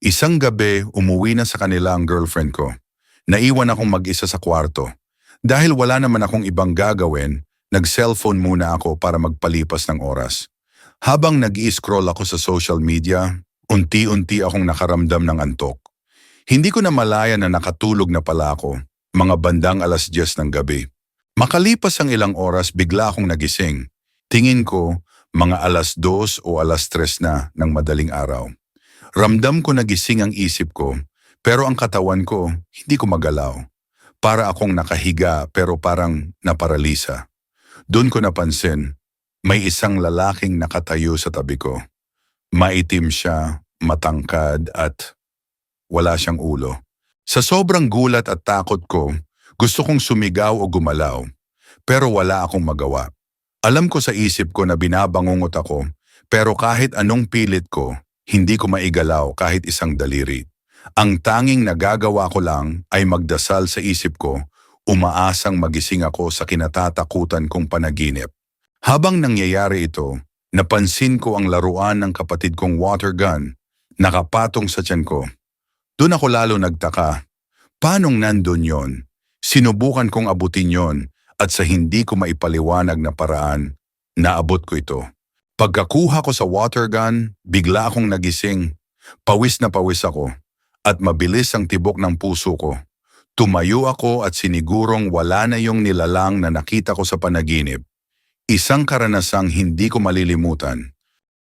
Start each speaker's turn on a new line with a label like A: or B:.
A: Isang gabi, umuwi na sa kanila ang girlfriend ko. Naiwan akong mag-isa sa kwarto. Dahil wala naman akong ibang gagawin, nag-cellphone muna ako para magpalipas ng oras. Habang nag-i-scroll ako sa social media, unti-unti akong nakaramdam ng antok. Hindi ko na malaya na nakatulog na pala ako, mga bandang 10:00 ng gabi. Makalipas ang ilang oras, bigla akong nagising. Tingin ko, mga 2:00 o 3:00 na ng madaling araw. Ramdam ko nagising ang isip ko, pero ang katawan ko, hindi ko magalaw. Para akong nakahiga pero parang naparalisa. Doon ko napansin, may isang lalaking nakatayo sa tabi ko. Maitim siya, matangkad at wala siyang ulo. Sa sobrang gulat at takot ko, gusto kong sumigaw o gumalaw, pero wala akong magawa. Alam ko sa isip ko na binabangungot ako, pero kahit anong pilit ko, hindi ko maigalaw kahit isang daliri. Ang tanging nagagawa ko lang ay magdasal sa isip ko, umaasang magising ako sa kinatatakutan kong panaginip. Habang nangyayari ito, napansin ko ang laruan ng kapatid kong water gun, nakapatong sa tiyan ko. Doon ako lalo nagtaka. Paanong nandun yon? Sinubukan kong abutin yon at sa hindi ko maipaliwanag na paraan, naabot ko ito. Pagkakuha ko sa water gun, bigla akong nagising. Pawis na pawis ako at mabilis ang tibok ng puso ko. Tumayo ako at sinigurong wala na yung nilalang na nakita ko sa panaginip. Isang karanasang hindi ko malilimutan.